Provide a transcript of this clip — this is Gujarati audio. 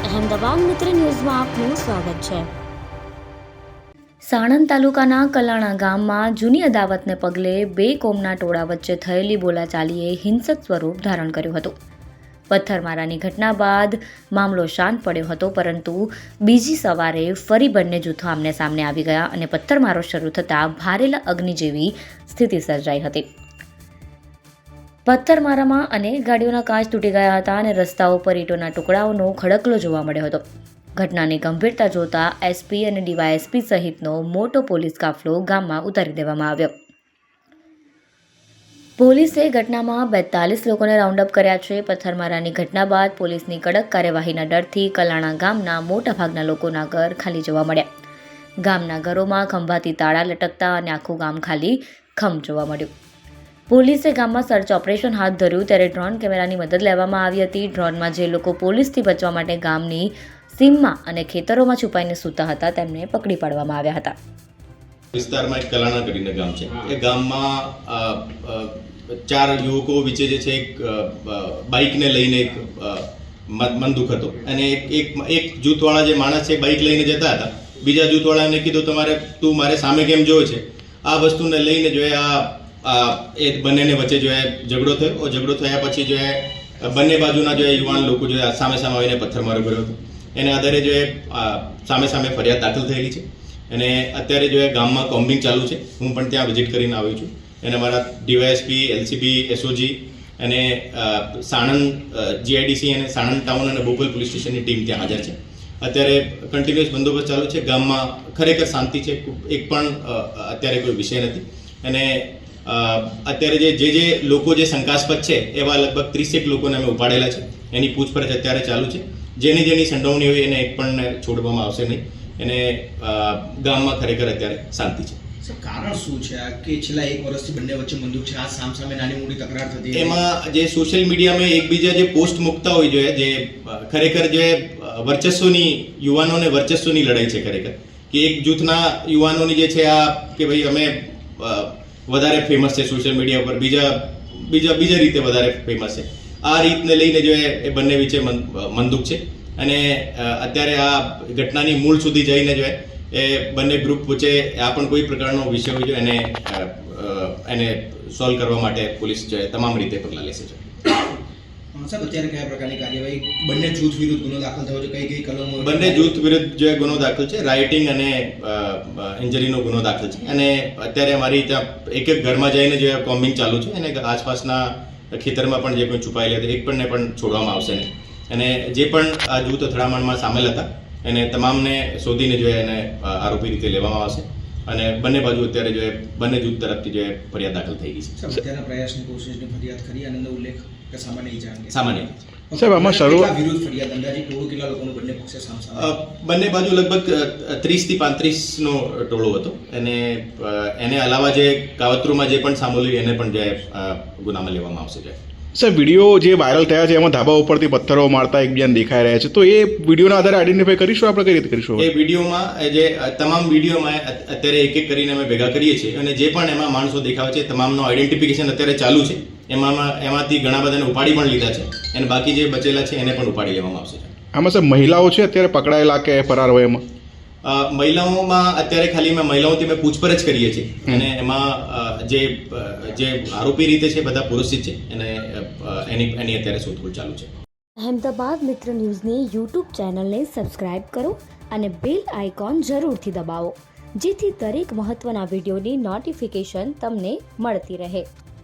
અહેમદાબાદ મિત્ર ન્યૂઝમાં આપનું સ્વાગત છે। સાણંદ તાલુકાના કલાણા ગામમાં જૂની અદાવતને પગલે બે કોમના ટોળા વચ્ચે થયેલી બોલાચાલીએ હિંસક સ્વરૂપ ધારણ કર્યું હતું। પથ્થરમારાની ઘટના બાદ મામલો શાંત પડ્યો હતો, પરંતુ બીજી સવારે ફરી બંને જૂથો આમને સામને આવી ગયા અને પથ્થરમારો શરૂ થતાં ભારેલા અગ્નિ જેવી સ્થિતિ સર્જાઈ હતી। પથ્થરમારામાં અનેક ગાડીઓના કાચ તૂટી ગયા હતા અને રસ્તાઓ પર ઈંટોના ટુકડાઓનો ખડકલો જોવા મળ્યો હતો। ઘટનાની ગંભીરતા જોતા એસપી અને ડીવાયએસપી સહિતનો મોટો પોલીસ કાફલો ગામમાં ઉતારી દેવામાં આવ્યો। પોલીસે ઘટનામાં 42 લોકોને રાઉન્ડઅપ કર્યા છે। પથ્થરમારાની ઘટના બાદ પોલીસની કડક કાર્યવાહીના ડરથી કલાણા ગામના મોટાભાગના લોકોના ઘર ખાલી જોવા મળ્યા। ગામના ઘરોમાં ખંભાથી તાળા લટકતા અને આખું ગામ ખાલી ખમ જોવા મળ્યું। પોલીસે ગામમાં સર્ચ ઓપરેશન હાથ ધર્યું ત્યારે ડ્રોન કેમેરાની મદદ લેવામાં આવી હતી। ડ્રોનમાં જે લોકો પોલીસથી બચવા માટે ગામની સીમમાં અને ખેતરોમાં છુપાઈને સૂતા હતા તેમને પકડી પાડવામાં આવ્યા હતા। વિસ્તારમાં એક કલાણા કરીને ગામ છે। એ ગામમાં ચાર યુવકો વચ્ચે જે છે એક બાઇકને લઈને એક મન દુઃખ હતો અને એક જૂથવાળા જે માણસ છે બાઇક લઈને જતા હતા। બીજા જૂથવાળાને કીધું તું મારે સામે કેમ જોવે છે। આ વસ્તુને લઈને જો એ બંનેને વચ્ચે જો ઝઘડો થયો। ઝઘડો થયા પછી જો બંને બાજુના જો યુવાન લોકો જો સામે સામે આવીને પથ્થરમારો કર્યો હતો। એને આધારે જો સામે સામે ફરિયાદ દાખલ થયેલી છે અને અત્યારે જો ગામમાં કોમ્બિંગ ચાલુ છે। હું પણ ત્યાં વિઝિટ કરીને આવ્યો છું અને મારા ડીવાયએસપી, એલસીબી, એસઓજી અને સાણંદ જીઆઈડીસી અને સાણંદ ટાઉન અને બોપલ પોલીસ સ્ટેશનની ટીમ ત્યાં હાજર છે। અત્યારે કન્ટિન્યુઅસ બંદોબસ્ત ચાલુ છે। ગામમાં ખરેખર શાંતિ છે, એક પણ અત્યારે કોઈ વિષય નથી અને અત્યારે જે લોકો જે શંકાસ્પદ છે એવા લગભગ 30 લોકોને અમે ઉપાડેલા છે। એની પૂછપરછ અત્યારે ચાલુ છે। જેની સંડોવણી હોય એને એક પણ છોડવામાં આવશે નહીં અને ગામમાં ખરેખર અત્યારે શાંતિ છે। કારણ શું છે કે છેલ્લા 1 વર્ષથી બંને વચ્ચે બંદૂક છે, આ સામસામે નાની મોટી તકરાર થતી? એમાં જે સોશિયલ મીડિયામાં એકબીજા જે પોસ્ટ મૂકતા હોય જોઈએ, જે ખરેખર જે વર્ચસ્વની યુવાનોને વર્ચસ્વની લડાઈ છે ખરેખર, કે એક જૂથના યુવાનોની જે છે આ કે ભાઈ અમે વધારે ફેમસ છે સોશિયલ મીડિયા પર, બીજા રીતે વધારે ફેમસ છે। આ રીતને લઈને જો એ બંને વચ્ચે મંદુક છે અને અત્યારે આ ઘટનાની મૂળ સુધી જઈને જો એ બંને ગ્રુપ વચ્ચે આ પણ કોઈ પ્રકારનો વિષય હોય જો એને સોલ્વ કરવા માટે પોલીસ જો તમામ રીતે પગલાં લેશે છે। સાહેબ, અત્યારે કયા પ્રકારની કાર્યવાહી? બંને જૂથ વિરુદ્ધ ગુનો દાખલ થયો છે, કઈ કલમો? બંને જૂથ વિરુદ્ધ જે ગુનો દાખલ છે, રાઇટિંગ અને ઇન્જરીનો ગુનો દાખલ છે અને અત્યારે અમારી ત્યાં એક ઘરમાં જઈને જે કોમ્બિંગ ચાલુ છે અને આસપાસના ખેતરમાં પણ જે કોઈ છુપાયેલા હતા એક પણને પણ છોડવામાં આવશે નહીં અને જે પણ આ જૂથ અથડામણમાં સામેલ હતા એને તમામને શોધીને જો એને આરોપી રીતે લેવામાં આવશે અને બંને બાજુ અત્યારે જો બંને જૂથ તરફથી જે ફરિયાદ દાખલ થઈ ગઈ છે। અત્યારના પ્રયાસની કોશિશની ફરિયાદ કરી આનંદ ઉલ્લેખ કે સામાન્ય ઈજા અંગે? સામાન્ય સાહેબ, આમાં શરૂઆત વિરુદ્ધ ફરિયાદ અંદાજે કેટલા લોકોનો બંને પક્ષે સામસામે? બંને બાજુ લગભગ 30 થી 35નો ટોળો હતો અને એને અલાવા જે કાવતરૂમાં જે પણ સામેલ એને પણ જે ગુનામાં લેવામાં આવશે। સર, વિડીયો જે વાયરલ થયા છે એમાં ધાબા ઉપરથી પથ્થરો મારતા એકબીજાને દેખાઈ રહ્યા છે, તો એ વિડીયોના આધારે આઈડેન્ટિફાઈ કરીશું આપણે? કઈ રીતે કરીશું? એ વિડીયોમાં જે તમામ વિડીયોમાં અત્યારે એક કરીને અમે ભેગા કરીએ છીએ અને જે પણ એમાં માણસો દેખાવે છે તમામનો આઈડેન્ટિફિકેશન અત્યારે ચાલુ છે। એમાંથી ઘણા બધાને ઉપાડી પણ લીધા છે અને બાકી જે બચેલા છે એને પણ ઉપાડી લેવામાં આવશે। આમાં સર, મહિલાઓ છે અત્યારે પકડાયેલા કે ફરાર હોય? એમાં મહિલાઓમાં અત્યારે ખાલી મહિલાઓથી અમે પૂછપરછ કરીએ છીએ અને એમાં જે આરોપી રીતે છે બધા પુરુષ છે અને એની અત્યારે શોધખોળ ચાલુ છે। અહેમદાબાદ મિત્ર ન્યૂઝની યુટ્યુબ ચેનલને સબસ્ક્રાઇબ કરો અને બેલ આઇકોન જરૂરથી દબાવો, જેથી દરેક મહત્વના વિડીયોની નોટિફિકેશન તમને મળતી રહે।